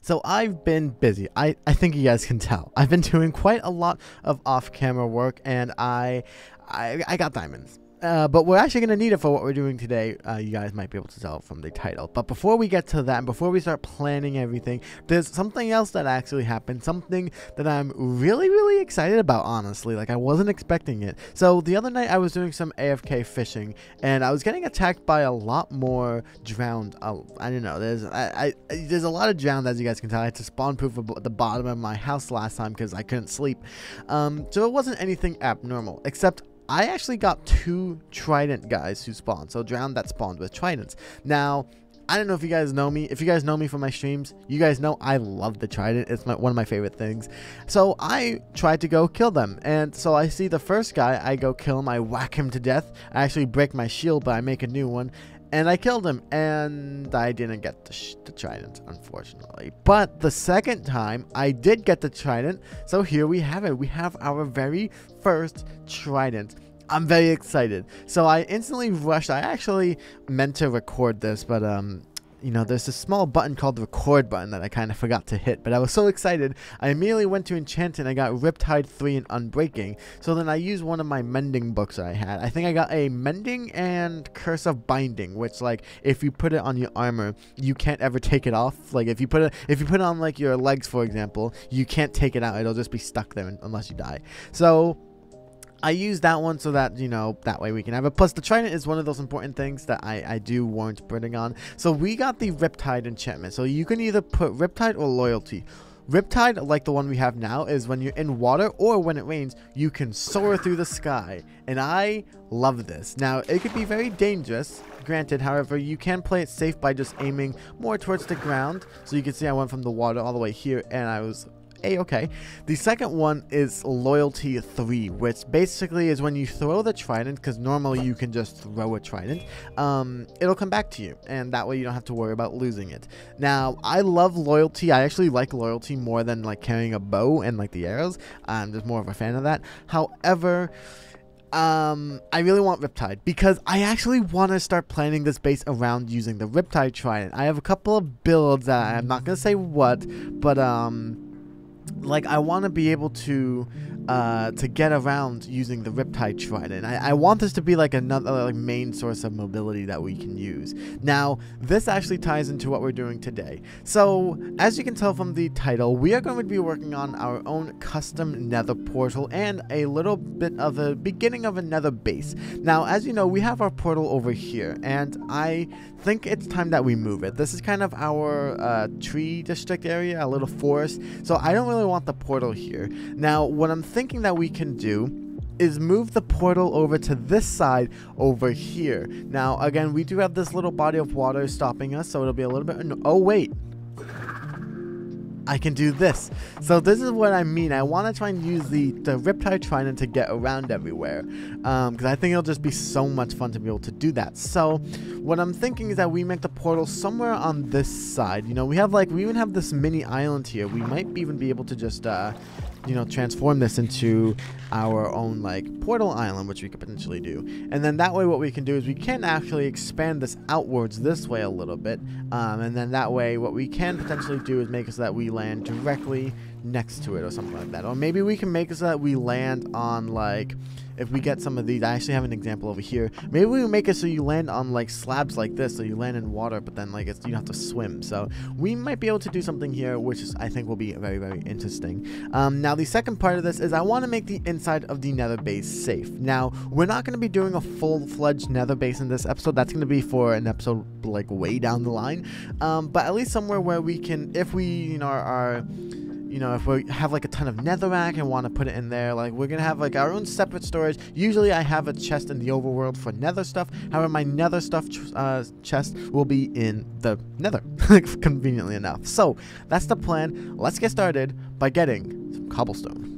So I've been busy. I think you guys can tell. I've been doing quite a lot of off-camera work, and I got diamonds. But we're actually going to need it for what we're doing today. You guys might be able to tell from the title. But before we get to that, and before we start planning everything, there's something else that actually happened. Something that I'm really, really excited about, honestly. Like, I wasn't expecting it. So the other night, I was doing some AFK fishing, and I was getting attacked by a lot more drowned. I don't know. There's a lot of drowned, as you guys can tell. I had to spawn proof at the bottom of my house last time because I couldn't sleep. So it wasn't anything abnormal, except I actually got 2 trident guys who spawned. So drowned that spawned with tridents. Now, I don't know if you guys know me. If you guys know me from my streams, you guys know I love the trident. It's one of my favorite things. So I tried to go kill them. And so I see the first guy. I go kill him. I whack him to death. I actually break my shield, but I make a new one. And I killed him, and I didn't get the trident, unfortunately. But the second time, I did get the trident, so here we have it. We have our very first trident. I'm very excited. So I instantly rushed. I actually meant to record this, but you know, there's a small button called the record button that I kind of forgot to hit, but I was so excited, I immediately went to enchant and I got Riptide 3 and Unbreaking. So then I used one of my mending books that I had. I think I got a mending and curse of binding, which, like, if you put it on your armor, you can't ever take it off. Like, if you put it on, like, your legs, for example, you can't take it out. It'll just be stuck there unless you die. So I use that one so that, you know, that way we can have it. Plus, the trident is one of those important things that I do warrant putting on. So we got the Riptide enchantment. So you can either put Riptide or Loyalty. Riptide, like the one we have now, is when you're in water or when it rains, you can soar through the sky. And I love this. Now, it could be very dangerous. Granted, however, you can play it safe by just aiming more towards the ground. So you can see I went from the water all the way here, and I was okay. The second one is Loyalty 3, which basically is when you throw the trident, because normally you can just throw a trident, it'll come back to you, and that way you don't have to worry about losing it. Now, I love Loyalty. I actually like Loyalty more than, like, carrying a bow and, like, the arrows. I'm just more of a fan of that. However, I really want Riptide because I actually want to start planning this base around using the Riptide trident. I have a couple of builds that I'm not going to say what, but like, I want to be able to get around using the Riptide trident. I want this to be like another, like, main source of mobility that we can use. Now, this actually ties into what we're doing today. So, as you can tell from the title, we are going to be working on our own custom nether portal and a little bit of a beginning of a nether base. Now, as you know, we have our portal over here, and I think it's time that we move it. This is kind of our tree district area, a little forest, so I don't really want the portal here. Now, what I'm thinking that we can do is move the portal over to this side over here. Now, again, we do have this little body of water stopping us, so it'll be a little bit... Oh, wait. I can do this. So this is what I mean. I want to try and use the Riptide trident to get around everywhere, because I think it'll just be so much fun to be able to do that. So what I'm thinking is that we make the portal somewhere on this side. You know, we even have this mini island here. We might even be able to just you know, transform this into our own, like, portal island, which we could potentially do. And then that way what we can do is we can actually expand this outwards this way a little bit, and then that way what we can potentially do is make it so that we land directly next to it or something like that. Or maybe we can make it so that we land on, like, if we get some of these, I actually have an example over here. Maybe we can make it so you land on, like, slabs like this, so you land in water, but then, like, you have to swim. So we might be able to do something here, which I think will be very, very interesting. Now, the second part of this is I want to make the inside of the nether base safe. Now, we're not going to be doing a full-fledged nether base in this episode. That's going to be for an episode, like, way down the line. But at least somewhere where we can, if we, you know, if we have, like, a ton of netherrack and want to put it in there, like, we're gonna have, like, our own separate storage. Usually I have a chest in the overworld for nether stuff. However, my nether stuff chest will be in the nether, conveniently enough. So that's the plan. Let's get started by getting some cobblestone.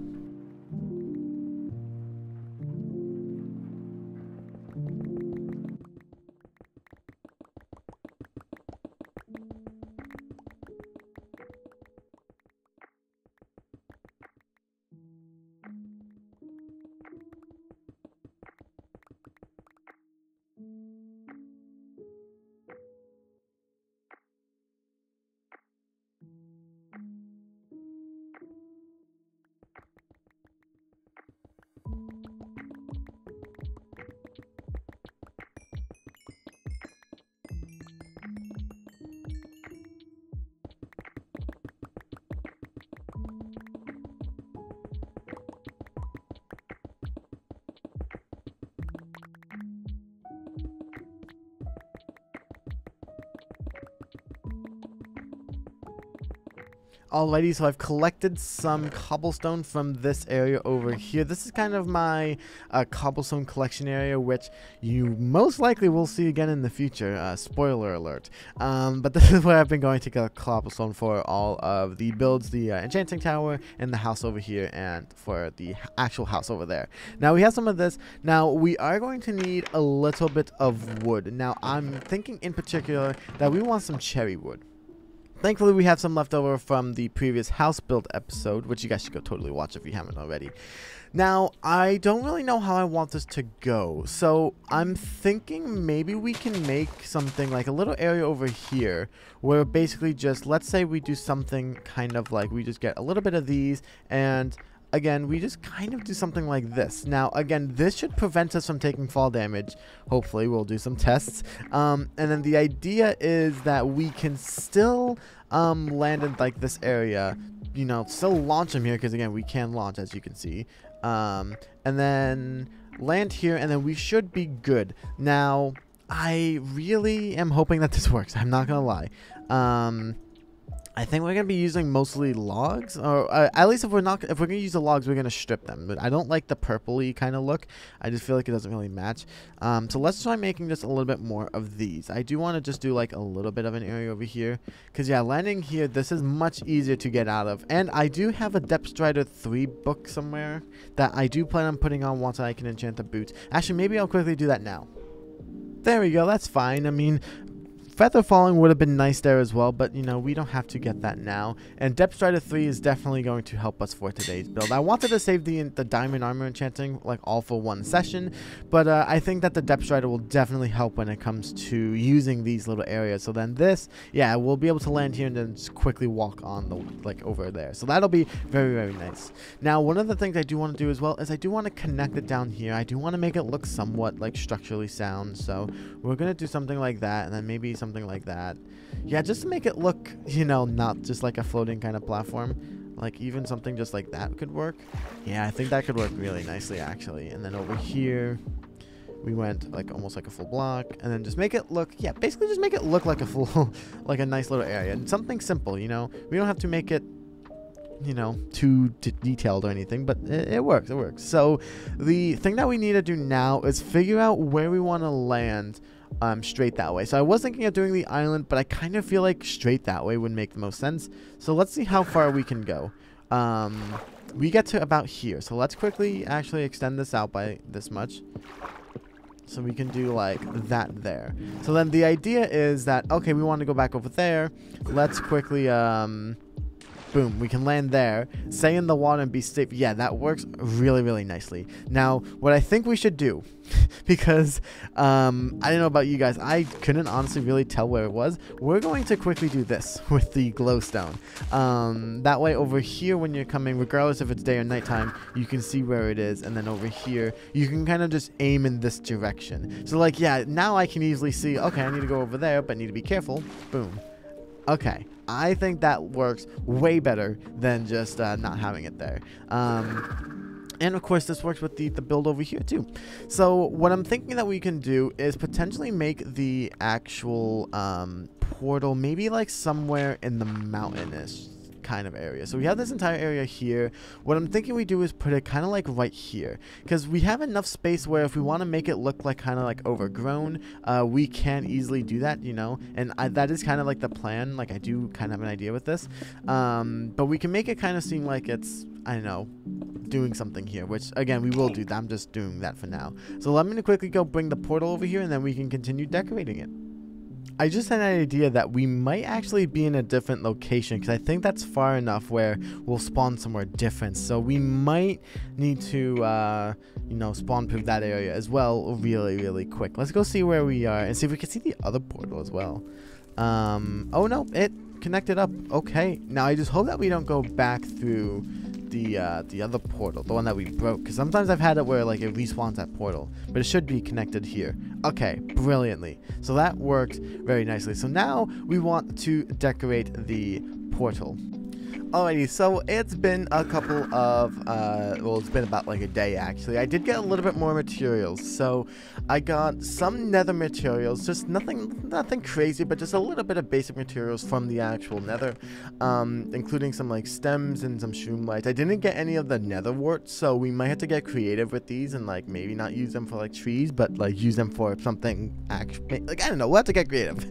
Alrighty, so I've collected some cobblestone from this area over here. This is kind of my cobblestone collection area, which you most likely will see again in the future. Spoiler alert. But this is where I've been going to get cobblestone for all of the builds, the enchanting tower, and the house over here, and for the actual house over there. Now, we have some of this. Now, we are going to need a little bit of wood. Now, I'm thinking in particular that we want some cherry wood. Thankfully, we have some left over from the previous house build episode, which you guys should go totally watch if you haven't already. Now, I don't really know how I want this to go, so I'm thinking maybe we can make something like a little area over here where basically just, let's say we do something kind of like we just get a little bit of these, and again, we just kind of do something like this. Now, again, this should prevent us from taking fall damage. Hopefully, we'll do some tests. And then the idea is that we can still land in like this area, you know, still launch them here, because again, we can launch, as you can see. And then land here, and then we should be good. Now, I really am hoping that this works. I'm not gonna lie. I think we're gonna be using mostly logs, or at least if we're gonna use the logs, we're gonna strip them. But I don't like the purpley kind of look. I just feel like it doesn't really match. So let's try making just a little bit more of these. I do want to just do like a little bit of an area over here, because yeah, landing here, this is much easier to get out of. And I do have a Depth Strider 3 book somewhere that I do plan on putting on once I can enchant the boots. Actually, maybe I'll quickly do that now. There we go. That's fine. I mean, Feather Falling would have been nice there as well, but you know, we don't have to get that now. And Depth Strider 3 is definitely going to help us for today's build. I wanted to save the diamond armor enchanting like all for one session, but I think that the Depth Strider will definitely help when it comes to using these little areas. So then this, yeah, we'll be able to land here and then just quickly walk on the like over there. So that'll be very, very nice. Now, one of the things I do want to do as well is I do want to connect it down here. I do want to make it look somewhat like structurally sound. So we're gonna do something like that, and then maybe something like that. Yeah, just to make it look, you know, not just like a floating kind of platform. Like even something just like that could work. Yeah, I think that could work really nicely actually. And then over here we went like almost like a full block, and then just make it look, yeah, basically just make it look like a full like a nice little area. And something simple, you know. We don't have to make it, you know, too detailed or anything, but it works. It works. So the thing that we need to do now is figure out where we want to land straight that way. So I was thinking of doing the island, but I kind of feel like straight that way would make the most sense. So let's see how far we can go. We get to about here. So let's quickly actually extend this out by this much. So we can do like that there. So then the idea is that, okay, we want to go back over there. Let's quickly, boom, we can land there, stay in the water and be safe. Yeah, that works really, really nicely. Now, what I think we should do, because I don't know about you guys, I couldn't honestly really tell where it was. We're going to quickly do this with the glowstone. That way over here when you're coming, regardless if it's day or nighttime, you can see where it is. And then over here, you can kind of just aim in this direction. So like, yeah, now I can easily see, okay, I need to go over there, but need to be careful. Boom. Okay, I think that works way better than just not having it there. And of course, this works with the build over here too. So what I'm thinking that we can do is potentially make the actual portal maybe like somewhere in the mountainous kind of area. So we have this entire area here. What I'm thinking we do is put it kind of like right here, because we have enough space where if we want to make it look like kind of like overgrown, we can easily do that, you know. And that is kind of like the plan. Like I do kind of have an idea with this, but we can make it kind of seem like it's, I don't know, doing something here, which again we will do that. I'm just doing that for now. So let me quickly go bring the portal over here, and then we can continue decorating it. I just had an idea that we might actually be in a different location, because I think that's far enough where we'll spawn somewhere different. So we might need to, you know, spawn proof that area as well really, really quick. Let's go see where we are and see if we can see the other portal as well. Oh no, it connected up. Okay, now I just hope that we don't go back through the other portal, the one that we broke, because sometimes I've had it where like it respawns that portal, but it should be connected here. Okay, brilliantly. So that works very nicely. So now we want to decorate the portal. Alrighty, so it's been a couple of, well, it's been about like a day actually. I did get a little bit more materials, so I got some nether materials, just nothing crazy, but just a little bit of basic materials from the actual nether, including some like stems and some shroom lights. I didn't get any of the nether warts, so we might have to get creative with these and like maybe not use them for like trees, but like use them for something actually, like I don't know, we'll have to get creative.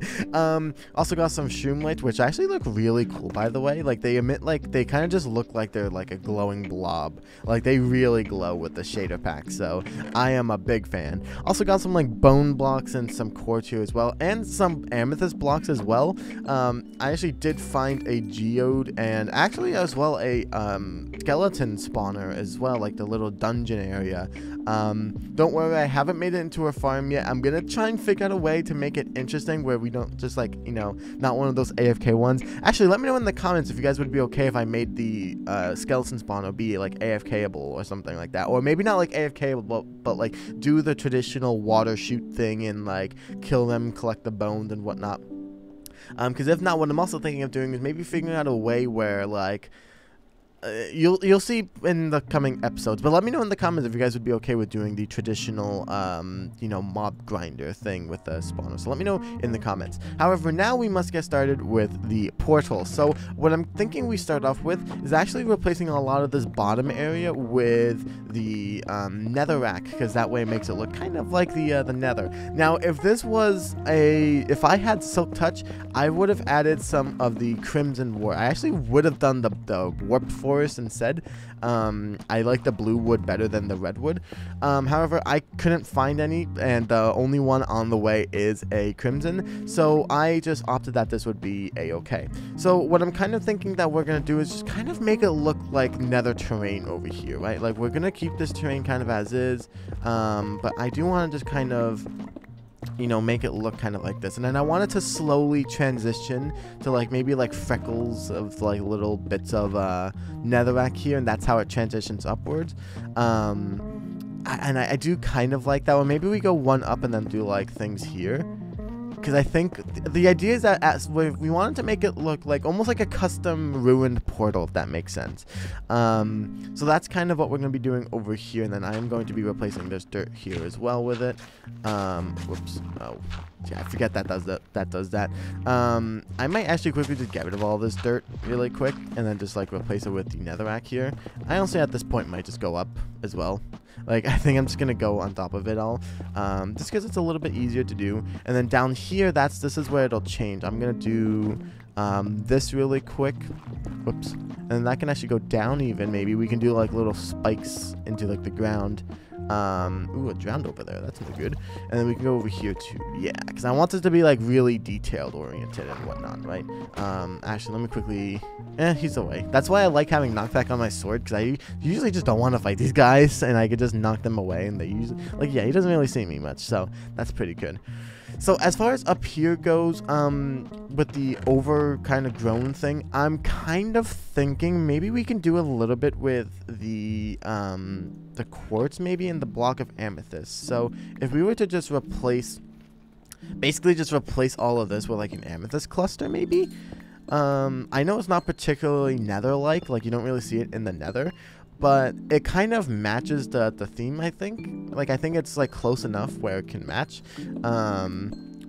Also got some shroom lights, which actually look really cool, by the way. Like they emit, like they kind of just look like they're like a glowing blob. Like they really glow with the shader pack, so I am a big fan. Also got some like bone blocks and some quartz here as well, and some amethyst blocks as well. I actually did find a geode and actually as well a skeleton spawner as well, like the little dungeon area. Don't worry, I haven't made it into a farm yet. I'm gonna try and figure out a way to make it interesting where we don't just like, you know, not one of those AFK ones. Actually, let me know in the comments if you guys would be okay if I made the skeleton spawner be like AFKable or something like that, or maybe not like AFKable, but like do the traditional water shoot thing and like kill them, collect the bones and whatnot. Because if not, what I'm also thinking of doing is maybe figuring out a way where like you'll see in the coming episodes, but let me know in the comments if you guys would be okay with doing the traditional you know, mob grinder thing with the spawner. So let me know in the comments. However, now we must get started with the portal. So what I'm thinking we start off with is actually replacing a lot of this bottom area with the netherrack, because that way it makes it look kind of like the nether. Now if this was if I had silk touch, I would have added some of the crimson wart. I actually would have done the warped forest instead. I like the blue wood better than the red wood. However, I couldn't find any, and the only one on the way is a crimson, so I just opted that this would be a-okay. So what I'm kind of thinking that we're gonna do is just kind of make it look like nether terrain over here, right? Like we're gonna keep this terrain kind of as is, but I do want to just kind of, you know, make it look kind of like this. And then I wanted to slowly transition to like maybe like freckles of like little bits of netherrack here, and that's how it transitions upwards. I do kind of like that one. Maybe we go one up and then do like things here, because I think the idea is that we wanted to make it look like almost like a custom ruined portal, if that makes sense. So that's kind of what we're going to be doing over here, and then I am going to be replacing this dirt here as well with it. Whoops. Oh, yeah, I forget that does that. I might actually quickly just get rid of all this dirt really quick, and then just like replace it with the netherrack here. I honestly at this point might just go up as well. Like, I think I'm just gonna go on top of it all, just because it's a little bit easier to do. And then down here, this is where it'll change. I'm gonna do this really quick. Whoops. And that can actually go down even. Maybe we can do like little spikes into like the ground. Ooh, it drowned over there. That's not good. And then we can go over here too. Yeah, because I want this to be like really detailed oriented and whatnot, right? Actually, let me quickly. He's away. That's why I like having knockback on my sword, because I usually just don't want to fight these guys, and I could just knock them away, and they usually, like, yeah, he doesn't really see me much, so that's pretty good. So as far as up here goes, with the over kind of grown thing, I'm kind of thinking maybe we can do a little bit with the quartz maybe in the block of amethyst. So if we were to just basically just replace all of this with like an amethyst cluster maybe. I know it's not particularly nether-like, like you don't really see it in the nether, but it kind of matches the theme, I think. Like, I think it's like close enough where it can match.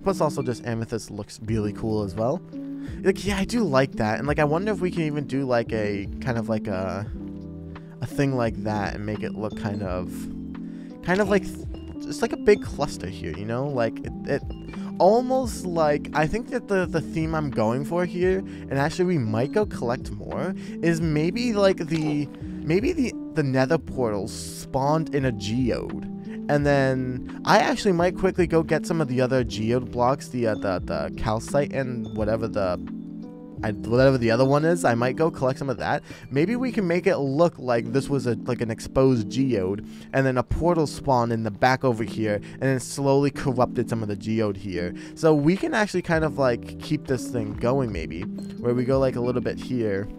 Plus also just amethyst looks really cool as well. Like, yeah, I do like that. And like, I wonder if we can even do like a kind of like a thing like that and make it look kind of like just like a big cluster here, you know? Like it almost like, I think that the theme I'm going for here, and actually we might go collect more, is maybe like the nether portal spawned in a geode, and then I actually might quickly go get some of the other geode blocks, the calcite and whatever the other one is. I might go collect some of that. Maybe we can make it look like this was like an exposed geode, and then a portal spawned in the back over here, and then slowly corrupted some of the geode here. So we can actually kind of like keep this thing going maybe, where we go like a little bit here.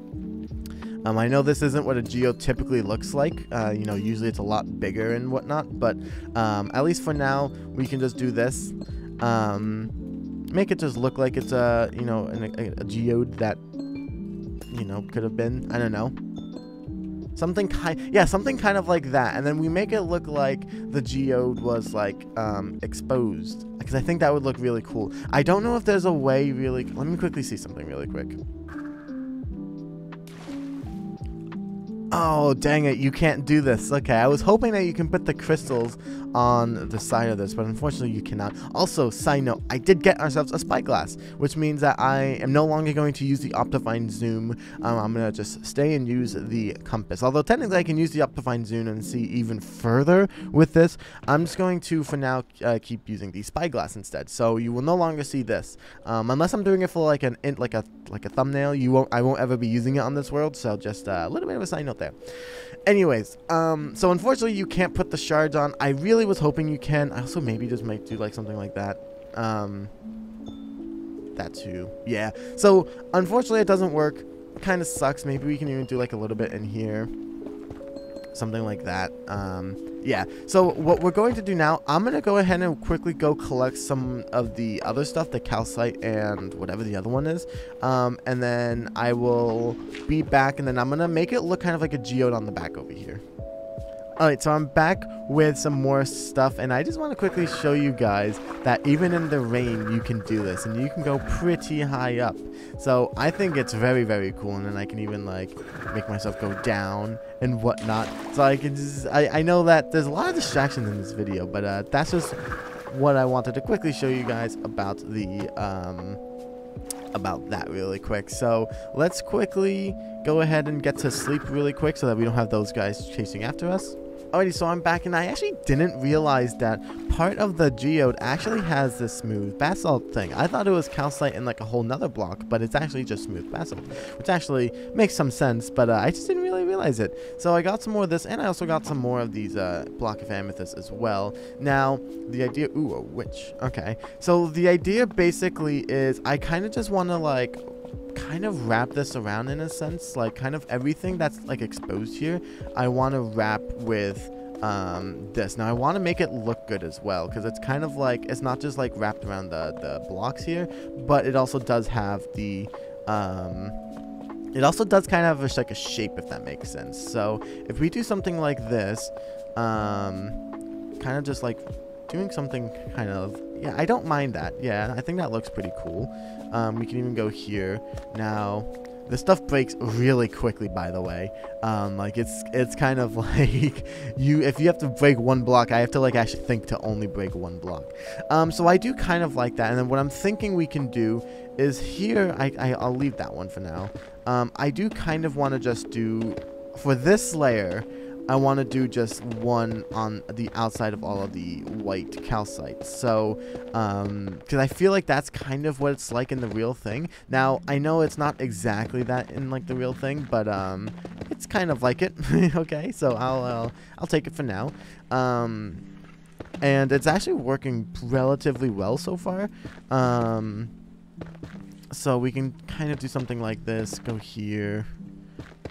I know this isn't what a geode typically looks like. You know, usually it's a lot bigger and whatnot, but at least for now, we can just do this. Make it just look like it's a geode that you know, could have been. I don't know. Something kind of like that. And then we make it look like the geode was like exposed, because I think that would look really cool. I don't know if there's a way really. Let me quickly see something really quick. Oh, dang it, you can't do this. Okay, I was hoping that you can put the crystals on the side of this, but unfortunately you cannot. Also, side note, I did get ourselves a spyglass, which means that I am no longer going to use the Optifine Zoom. I'm going to just stay and use the compass. Although technically I can use the Optifine Zoom and see even further with this, I'm just going to, for now, keep using the spyglass instead. So you will no longer see this. Unless I'm doing it for like a thumbnail, I won't ever be using it on this world, so just a little bit of a side note there. Anyways, so unfortunately you can't put the shards on. I really was hoping you can. I also maybe just might do like something like that. That too. Yeah. So unfortunately it doesn't work. Kind of sucks. Maybe we can even do like a little bit in here. Something like that. Yeah, so what we're going to do now, I'm going to go ahead and quickly go collect some of the other stuff, the calcite and whatever the other one is, and then I will be back, and then I'm going to make it look kind of like a geode on the back over here. Alright, so I'm back with some more stuff, and I just want to quickly show you guys that even in the rain you can do this, and you can go pretty high up. So I think it's very, very cool, and then I can even like make myself go down and whatnot. So I can just, I know that there's a lot of distractions in this video, but that's just what I wanted to quickly show you guys about the about that really quick. So let's quickly go ahead and get to sleep really quick so that we don't have those guys chasing after us. Alrighty, so I'm back, and I actually didn't realize that part of the geode actually has this smooth basalt thing. I thought it was calcite in like a whole nother block, but it's actually just smooth basalt, which actually makes some sense, but I just didn't really realize it. So I got some more of this, and I also got some more of these block of amethyst as well. Now, the idea, ooh, a witch. Okay, so the idea basically is I kind of just want to like kind of wrap this around in a sense, like kind of everything that's like exposed here I want to wrap with this. Now I want to make it look good as well, because it's kind of like, it's not just like wrapped around the blocks here, but it also does have the it also does kind of have like a shape, if that makes sense. So if we do something like this, kind of just like doing something kind of, yeah, I don't mind that. Yeah, I think that looks pretty cool. We can even go here. Now, this stuff breaks really quickly, by the way. Like it's kind of like if you have to break one block, I have to like actually think to only break one block. So I do kind of like that. And then what I'm thinking we can do is here, I'll leave that one for now. I do kind of want to just do, for this layer, I want to do just one on the outside of all of the white calcite. So, because I feel like that's kind of what it's like in the real thing. Now, I know it's not exactly that in like the real thing, but it's kind of like it. Okay, so I'll take it for now. And it's actually working relatively well so far. So we can kind of do something like this. Go here.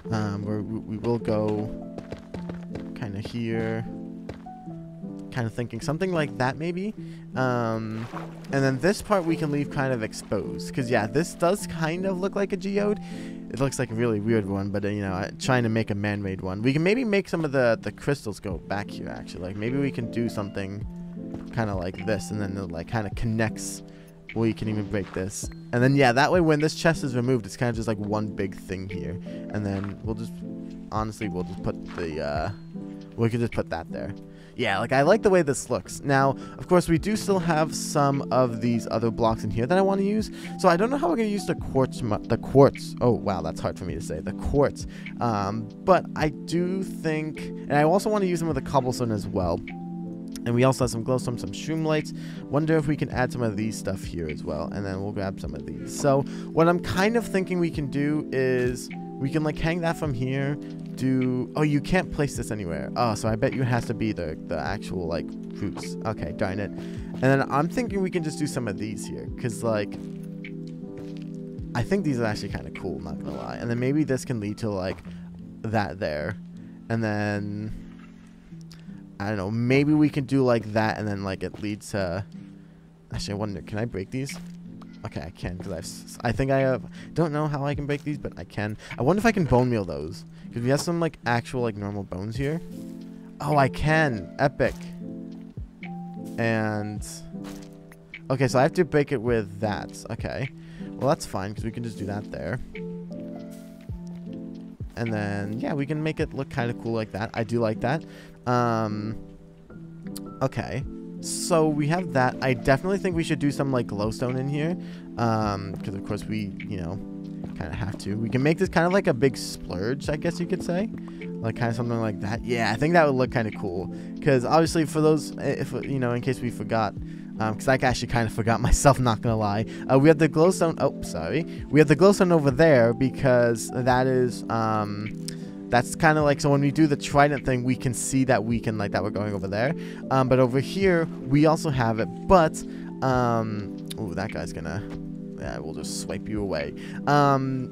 Where we will go kind of here, kind of thinking something like that maybe, and then this part we can leave kind of exposed, because yeah, this does kind of look like a geode. It looks like a really weird one, but you know, trying to make a man-made one. We can maybe make some of the crystals go back here, actually. Like maybe we can do something kind of like this, and then it like kind of connects. Well, you can even break this, and then yeah, that way when this chest is removed, it's kind of just like one big thing here, and then we'll just, honestly, we'll just put the we could just put that there. Yeah, like I like the way this looks. Now, of course, we do still have some of these other blocks in here that I want to use. So I don't know how we're going to use the quartz. Oh, wow, that's hard for me to say. The quartz. But I do think, and I also want to use some of the cobblestone as well. And we also have some glowstone, some shroom lights. Wonder if we can add some of these stuff here as well. And then we'll grab some of these. So what I'm kind of thinking we can do is we can like hang that from here. Oh, you can't place this anywhere. Oh, so I bet you it has to be the actual like fruits. Okay, darn it. And then I'm thinking we can just do some of these here, because like I think these are actually kind of cool, not gonna lie. And then maybe this can lead to like that there, and then I don't know, maybe we can do like that, and then like it leads to, actually I wonder, can I break these? Okay, I can, because I think I have, don't know how I can break these, but I can. I wonder if I can bone meal those, because we have some, like, actual, like, normal bones here. Oh, I can. Epic. And, okay, so I have to break it with that. Okay. Well, that's fine, because we can just do that there. And then, yeah, we can make it look kind of cool like that. I do like that. Okay. So we have that. I definitely think we should do some like glowstone in here, because of course we, you know, kind of have to. We can make this kind of like a big splurge, I guess you could say, like kind of something like that. Yeah, I think that would look kind of cool. Because obviously for those, if you know, in case we forgot, because I actually kind of forgot myself, not gonna lie. We have the glowstone. Oh, sorry. We have the glowstone over there because that is that's kind of like, so when we do the trident thing, we can see that we can, like, that we're going over there. But over here, we also have it. But, ooh, that guy's gonna, yeah, we'll just swipe you away.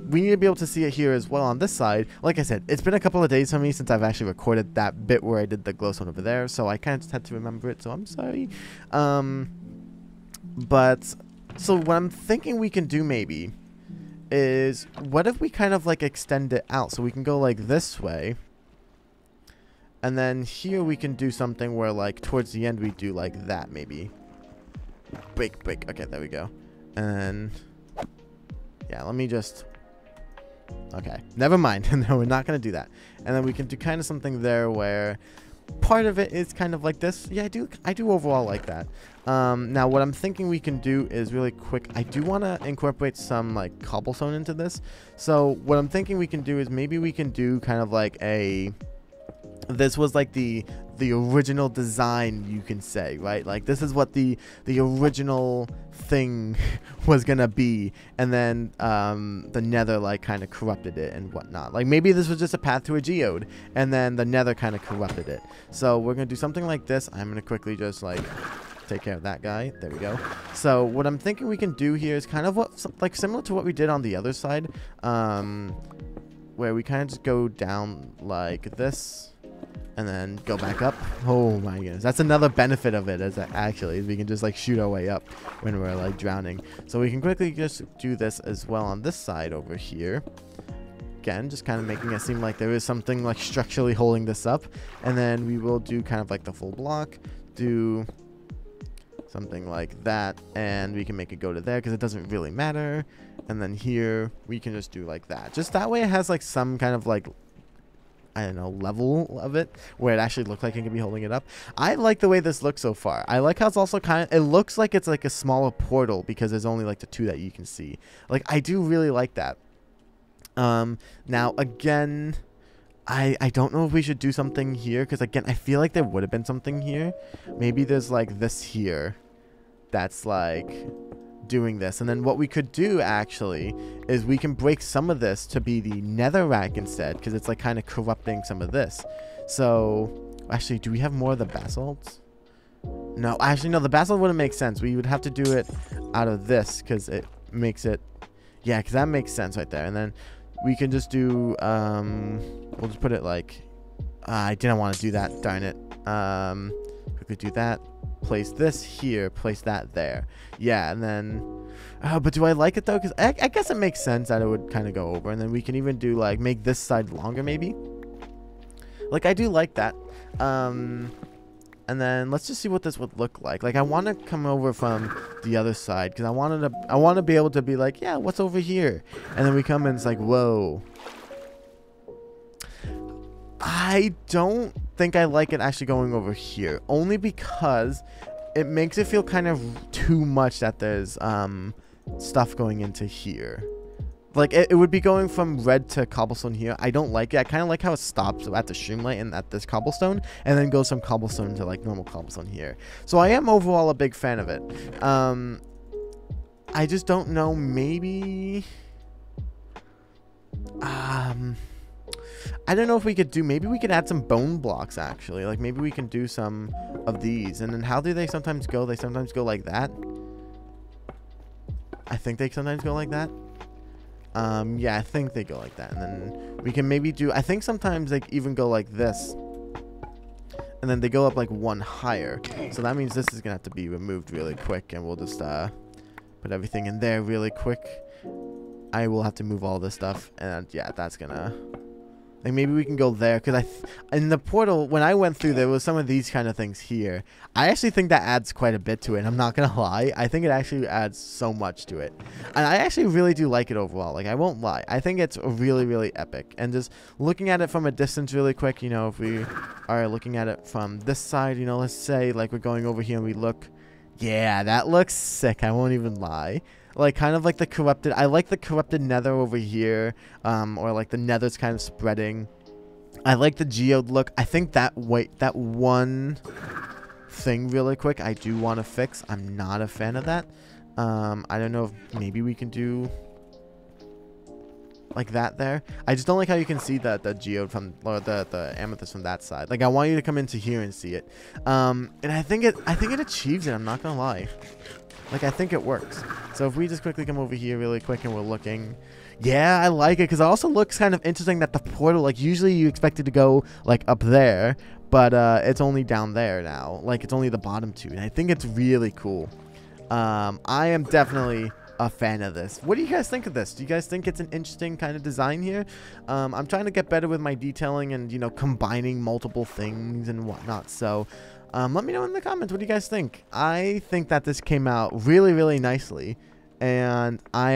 We need to be able to see it here as well on this side. Like I said, it's been a couple of days for me since I've actually recorded that bit where I did the glowstone over there. So I kind of just had to remember it, so I'm sorry. But, so what I'm thinking we can do maybe is, what if we kind of like extend it out so we can go like this way, and then here we can do something where like towards the end we do like that, maybe break. Okay, there we go. And yeah, let me just, okay, never mind. No, we're not gonna do that. And then we can do kind of something there where part of it is kind of like this. Yeah, I do overall like that. Now what I'm thinking we can do is really quick, I do want to incorporate some like cobblestone into this. So what I'm thinking we can do is maybe we can do kind of like a, this was like the original design, you can say, right? Like this is what the original thing was gonna be, and then the nether like kind of corrupted it and whatnot. Like maybe this was just a path to a geode, and then the nether kind of corrupted it. So we're gonna do something like this. I'm gonna quickly just like take care of that guy. There we go. So what I'm thinking we can do here is kind of what, like similar to what we did on the other side, where we kind of just go down like this and then go back up. Oh my goodness, that's another benefit of it, is that actually we can just like shoot our way up when we're like drowning. So we can quickly just do this as well on this side over here. Again, just kind of making it seem like there is something like structurally holding this up, and then we will do kind of like the full block, do something like that, and we can make it go to there because it doesn't really matter. And then here we can just do like that, just that way it has like some kind of like, I don't know, level of it where it actually looks like it can be holding it up. I like the way this looks so far. I like how it's also kind of, it looks like it's like a smaller portal because there's only like the two that you can see. Like I do really like that. Now again, I don't know if we should do something here, because again I feel like there would have been something here. Maybe there's like this here that's like doing this, and then what we could do actually is we can break some of this to be the netherrack instead, because it's like kind of corrupting some of this. So actually, do we have more of the basalt? No, actually no, the basalt wouldn't make sense. We would have to do it out of this because it makes it, yeah, because that makes sense right there. And then we can just do we'll just put it like, I didn't want to do that, darn it. We could do that, place this here, place that there. Yeah, and then but do I like it though? Because I guess it makes sense that it would kind of go over. And then we can even do like, make this side longer maybe. Like I do like that. And then let's just see what this would look like. Like I want to come over from the other side because I want to be able to be like, yeah, what's over here? And then we come and it's like, whoa. I don't think I like it actually going over here, only because it makes it feel kind of too much that there's stuff going into here. Like it would be going from red to cobblestone here. I don't like it. I kind of like how it stops at the streamlight and at this cobblestone, and then goes from cobblestone to like normal cobblestone here. So I am overall a big fan of it. I just don't know, maybe I don't know if we could do, maybe we could add some bone blocks actually. Like maybe we can do some of these. And then how do they sometimes go? They sometimes go like that. I think they sometimes go like that. Yeah, I think they go like that. And then we can maybe do, I think sometimes they even go like this. And then they go up like one higher. So that means this is gonna have to be removed really quick, and we'll just put everything in there really quick. I will have to move all this stuff, and yeah, that's gonna... Like, maybe we can go there, because in the portal, when I went through, there was some of these kind of things here. I actually think that adds quite a bit to it, I'm not gonna lie. I think it actually adds so much to it. And I actually really do like it overall, like, I won't lie. I think it's really, really epic. And just looking at it from a distance really quick, you know, if we are looking at it from this side, you know, let's say, like, we're going over here and we look... Yeah, that looks sick, I won't even lie. Like, kind of like the corrupted... I like the corrupted nether over here. Or like the nether's kind of spreading. I like the geode look. I think that one thing really quick I do want to fix. I'm not a fan of that. I don't know if maybe we can do like that there. I just don't like how you can see the geode from, or the amethyst from that side. Like, I want you to come into here and see it. And I think it achieves it, I'm not gonna lie. Like, I think it works. So if we just quickly come over here really quick and we're looking... Yeah, I like it, because it also looks kind of interesting that the portal, like, usually you expect it to go, like, up there, but it's only down there now. Like, it's only the bottom two, and I think it's really cool. I am definitely a fan of this. What do you guys think of this? Do you guys think it's an interesting kind of design here? I'm trying to get better with my detailing and, you know, combining multiple things and whatnot, so... let me know in the comments, what do you guys think? I think that this came out really, really nicely, and I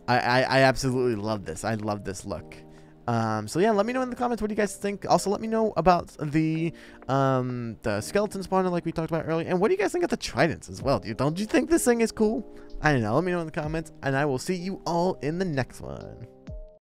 absolutely love this. I love this look. So yeah, let me know in the comments, what do you guys think? Also, let me know about the skeleton spawner like we talked about earlier, and what do you guys think of the tridents as well? Don't you think this thing is cool? I don't know. Let me know in the comments, and I will see you all in the next one.